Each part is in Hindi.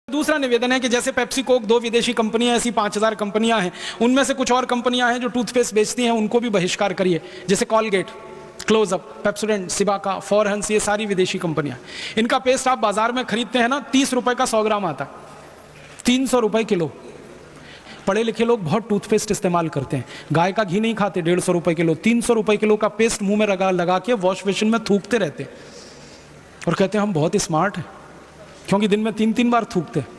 दूसरा निवेदन है कि जैसे पेप्सी कोक 2 विदेशी कंपनियां, ऐसी 5000 कंपनियां हैं, उनमें से कुछ और कंपनियां हैं जो टूथपेस्ट बेचती हैं, उनको भी बहिष्कार करिए। जैसे Colgate, Close Up, Pepsodent, Cibaca, Forhans, ये सारी विदेशी कंपनियां। इनका पेस्ट आप बाजार में खरीदते हैं ना, 30 रुपए का 100 ग्राम आता है, 300 रुपए किलो। पढ़े लिखे लोग बहुत टूथपेस्ट इस्तेमाल करते हैं, गाय का घी नहीं खाते, 150 रुपए किलो, 300 रुपए किलो का पेस्ट मुंह में लगा के वॉश बेसिन में थूकते रहते हैं और कहते हैं हम बहुत स्मार्ट हैं, क्योंकि दिन में 3-3 बार थूकते हैं।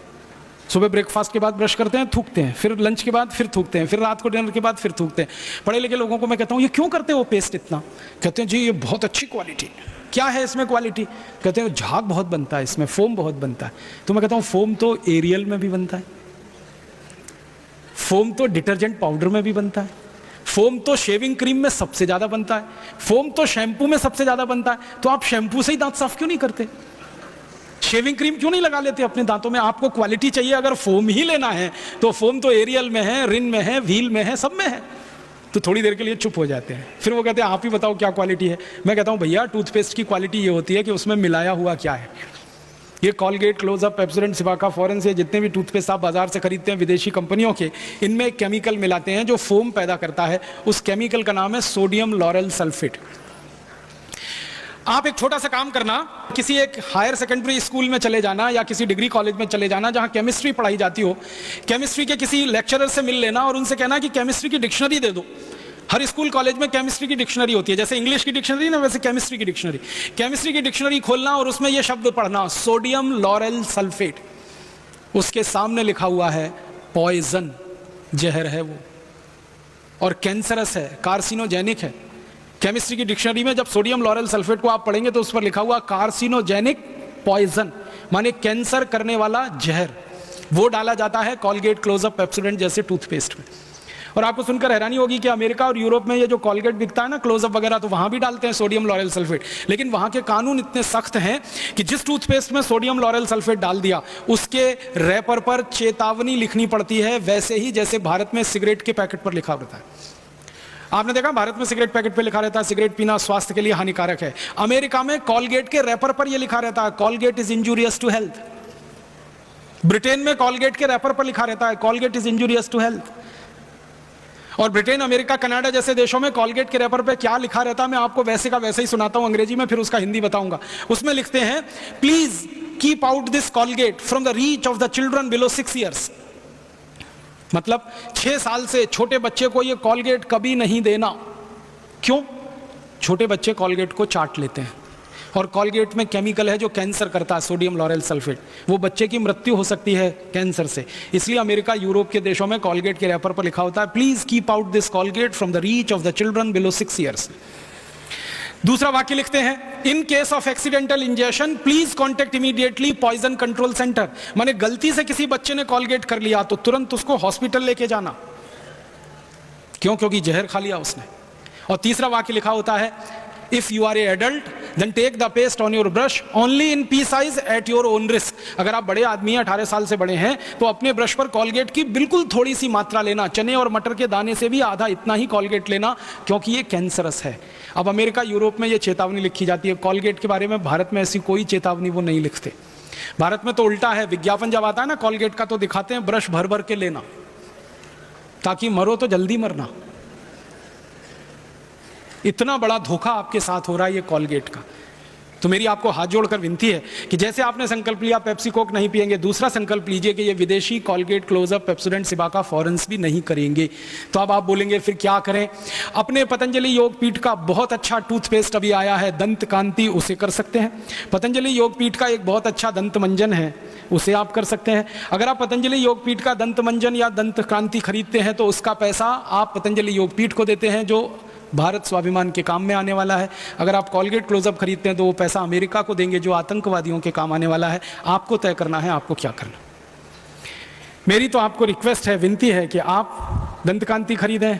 सुबह ब्रेकफास्ट के बाद ब्रश करते हैं, थूकते हैं, फिर लंच के बाद फिर थूकते हैं, फिर रात को डिनर के बाद फिर थूकते हैं। पढ़े लिखे लोगों को मैं कहता हूँ ये क्यों करते हो पेस्ट इतना? कहते हैं जी ये बहुत अच्छी क्वालिटी। क्या है इसमें क्वालिटी? कहते हैं झाग बहुत बनता है इसमें, फोम बहुत बनता है। तो मैं कहता हूँ फोम तो एरियल में भी बनता है, फोम तो डिटर्जेंट पाउडर में भी बनता है, फोम तो शेविंग क्रीम में सबसे ज्यादा बनता है, फोम तो शैम्पू में सबसे ज्यादा बनता है। तो आप शैम्पू से ही दांत साफ क्यों नहीं करते? शेविंग क्रीम क्यों नहीं लगा लेते अपने दांतों में? आपको क्वालिटी चाहिए, अगर फोम ही लेना है तो फोम तो एरियल में है, रिन में है, व्हील में है, सब में है। तो थोड़ी देर के लिए चुप हो जाते हैं, फिर वो कहते हैं आप ही बताओ क्या क्वालिटी है। मैं कहता हूं भैया टूथपेस्ट की क्वालिटी ये होती है कि उसमें मिलाया हुआ क्या है। ये कॉलगेट, क्लोजअप, पेप्सोडेंट, सिबाका, फॉरेंस, ये जितने भी टूथपेस्ट आप बाजार से खरीदते हैं विदेशी कंपनियों के, इनमें एक केमिकल मिलाते हैं जो फोम पैदा करता है। उस केमिकल का नाम है सोडियम लॉरेल सल्फेट। आप एक छोटा सा काम करना, किसी एक हायर सेकेंडरी स्कूल में चले जाना या किसी डिग्री कॉलेज में चले जाना जहां केमिस्ट्री पढ़ाई जाती हो, केमिस्ट्री के किसी लेक्चरर से मिल लेना और उनसे कहना कि केमिस्ट्री की डिक्शनरी दे दो। हर स्कूल कॉलेज में केमिस्ट्री की डिक्शनरी होती है, जैसे इंग्लिश की डिक्शनरी ना, वैसे केमिस्ट्री की डिक्शनरी। केमिस्ट्री की डिक्शनरी खोलना और उसमें यह शब्द पढ़ना, सोडियम लॉरेल सल्फेट। उसके सामने लिखा हुआ है पॉइजन, जहर है वो, और कैंसरस है, कार्सिनोजेनिक है। केमिस्ट्री की डिक्शनरी में जब सोडियम लॉरेल सल्फेट को आप पढ़ेंगे तो उस पर लिखा हुआ कार्सिनोजेनिक पॉइजन, माने कैंसर करने वाला जहर, वो डाला जाता है कॉलगेट, क्लोजअप, पेप्सोडेंट जैसे टूथपेस्ट में। और आपको सुनकर हैरानी होगी कि अमेरिका और यूरोप में ये जो कॉलगेट बिकता है ना, क्लोजअप वगैरह, तो वहां भी डालते हैं सोडियम लॉरेल सल्फेट। लेकिन वहां के कानून इतने सख्त हैं कि जिस टूथपेस्ट में सोडियम लॉरेल सल्फेट डाल दिया उसके रैपर पर चेतावनी लिखनी पड़ती है, वैसे ही जैसे भारत में सिगरेट के पैकेट पर लिखा रहता है। आपने देखा भारत में सिगरेट पैकेट पे लिखा रहता है सिगरेट पीना स्वास्थ्य के लिए हानिकारक है। अमेरिका में कॉलगेट के रैपर पर यह लिखा रहता है Colgate is injurious to health. Britain में कॉलगेट के रैपर पर लिखा रहता है Colgate is injurious to health. और ब्रिटेन, अमेरिका, कनाडा जैसे देशों में कॉलगेट के रैपर पे क्या लिखा रहता है मैं आपको वैसे का वैसे ही सुनाता हूं अंग्रेजी में, फिर उसका हिंदी बताऊंगा। उसमें लिखते हैं please keep out this Colgate from the reach of the children below 6 years. मतलब 6 साल से छोटे बच्चे को ये कॉलगेट कभी नहीं देना। क्यों? छोटे बच्चे कॉलगेट को चाट लेते हैं और कॉलगेट में केमिकल है जो कैंसर करता है, सोडियम लॉरेल सल्फेट। वो बच्चे की मृत्यु हो सकती है कैंसर से। इसलिए अमेरिका, यूरोप के देशों में कॉलगेट के रैपर पर लिखा होता है please keep out this Colgate from the reach of the children below 6 years. दूसरा वाक्य लिखते हैं in case of accidental injection please contact immediately poison control centre. माने गलती से किसी बच्चे ने कॉलगेट कर लिया तो तुरंत उसको हॉस्पिटल लेके जाना। क्यों? क्योंकि जहर खा लिया उसने। और तीसरा वाक्य लिखा होता है if you are a adult then take the paste on your brush only in pea size at your own risk. अगर आप बड़े आदमी हैं, 18 साल से बड़े हैं, तो अपने ब्रश पर कॉलगेट की बिल्कुल थोड़ी सी मात्रा लेना, चने और मटर के दाने से भी आधा इतना ही कॉलगेट लेना, क्योंकि ये कैंसरस है। अब अमेरिका, यूरोप में ये चेतावनी लिखी जाती है कॉलगेट के बारे में, भारत में ऐसी कोई चेतावनी वो नहीं लिखते। भारत में तो उल्टा है, विज्ञापन जब आता है ना कॉलगेट का तो दिखाते हैं ब्रश भर भर के लेना, ताकि मरो तो जल्दी मरना। इतना बड़ा धोखा आपके साथ हो रहा है ये कॉलगेट का। तो मेरी आपको हाथ जोड़कर विनती है कि जैसे आपने संकल्प लिया पेप्सी कोक नहीं पिएंगे, दूसरा संकल्प लीजिए कि ये विदेशी कॉलगेट, क्लोजअप, पेप्सोडेंट, सिबाका, फॉरेंस भी नहीं करेंगे। तो अब आप बोलेंगे फिर क्या करें? अपने पतंजलि योगपीठ का बहुत अच्छा टूथपेस्ट अभी आया है दंत कांति, उसे कर सकते हैं। पतंजलि योगपीठ का एक बहुत अच्छा दंत मंजन है, उसे आप कर सकते हैं। अगर आप पतंजलि योगपीठ का दंत मंजन या दंत क्रांति खरीदते हैं तो उसका पैसा आप पतंजलि योगपीठ को देते हैं, जो भारत स्वाभिमान के काम में आने वाला है। अगर आप कॉलगेट, क्लोजअप खरीदते हैं तो वो पैसा अमेरिका को देंगे, जो आतंकवादियों के काम आने वाला है। आपको तय करना है आपको क्या करना। मेरी तो आपको रिक्वेस्ट है, विनती है कि आप दंतकांति खरीदें,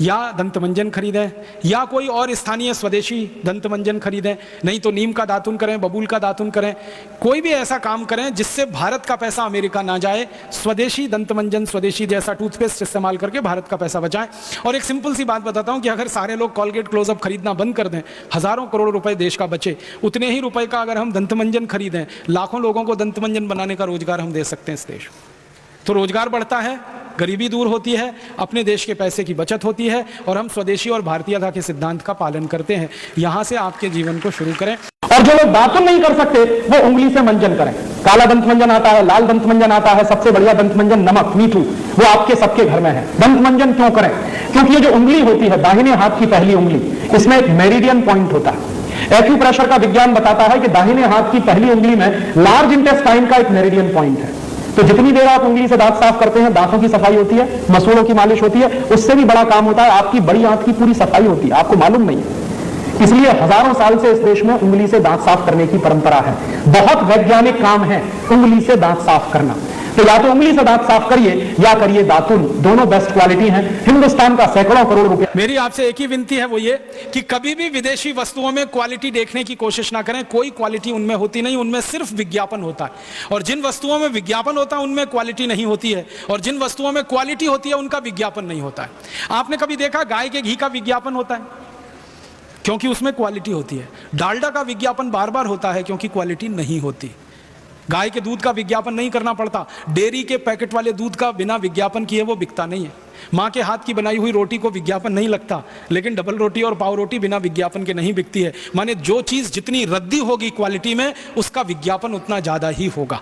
या दंतमंजन खरीदें या कोई और स्थानीय स्वदेशी दंतमंजन खरीदें, नहीं तो नीम का दातुन करें, बबूल का दातुन करें, कोई भी ऐसा काम करें जिससे भारत का पैसा अमेरिका ना जाए। स्वदेशी दंतमंजन, स्वदेशी जैसा टूथपेस्ट इस्तेमाल करके भारत का पैसा बचाएं। और एक सिंपल सी बात बताता हूं कि अगर सारे लोग कॉलगेट क्लोजअप खरीदना बंद कर दें, हजारों करोड़ रुपए देश का बचे। उतने ही रुपए का अगर हम दंतमंजन खरीदें, लाखों लोगों को दंतमंजन बनाने का रोजगार हम दे सकते हैं इस देश में। तो रोजगार बढ़ता है, गरीबी दूर होती है, अपने देश के पैसे की बचत होती है और हम स्वदेशी और भारतीयता के सिद्धांत का पालन करते हैं। यहां से आपके जीवन को शुरू करें। और जो लोग दातुन नहीं कर सकते वो उंगली से मंजन करें। काला दंतमंजन आता है, लाल दंतमंजन आता है, सबसे बढ़िया दंतमंजन नमक मीठू, वो आपके सबके घर में है। दंतमंजन क्यों करें? क्योंकि ये जो उंगली होती है, दाहिने हाथ की पहली उंगली, इसमें एक मेरिडियन पॉइंट होता है। एक्यूप्रेशर का विज्ञान बताता है कि दाहिने हाथ की पहली उंगली में लार्ज इंटेस्टाइन का एक मेरिडियन पॉइंट है। तो जितनी देर आप उंगली से दांत साफ करते हैं, दांतों की सफाई होती है, मसूड़ों की मालिश होती है, उससे भी बड़ा काम होता है, आपकी बड़ी आंत की पूरी सफाई होती है, आपको मालूम नहीं है। इसलिए हजारों साल से इस देश में उंगली से दांत साफ करने की परंपरा है। बहुत वैज्ञानिक काम है उंगली से दांत साफ करना। तो या तो उंगली से दांत साफ करिए या करिए दातुन, दोनों बेस्ट क्वालिटी हैं। हिंदुस्तान का सैकड़ों करोड़ रुपए। मेरी आपसे एक ही विनती है, वो ये कि कभी भी विदेशी वस्तुओं में क्वालिटी देखने की कोशिश ना करें। कोई क्वालिटी उनमें होती नहीं, उनमें सिर्फ विज्ञापन होता है। और जिन वस्तुओं में विज्ञापन होता है उनमें क्वालिटी नहीं होती है, और जिन वस्तुओं में क्वालिटी होती है उनका विज्ञापन नहीं होता है। आपने कभी देखा गाय के घी का विज्ञापन होता है? क्योंकि उसमें क्वालिटी होती है। डालडा का विज्ञापन बार बार होता है क्योंकि क्वालिटी नहीं होती। गाय के दूध का विज्ञापन नहीं करना पड़ता। डेयरी के पैकेट वाले दूध का बिना विज्ञापन किए वो बिकता नहीं है। माँ के हाथ की बनाई हुई रोटी को विज्ञापन नहीं लगता, लेकिन डबल रोटी और पाव रोटी बिना विज्ञापन के नहीं बिकती है। माने जो चीज जितनी रद्दी होगी क्वालिटी में, उसका विज्ञापन उतना ज्यादा ही होगा।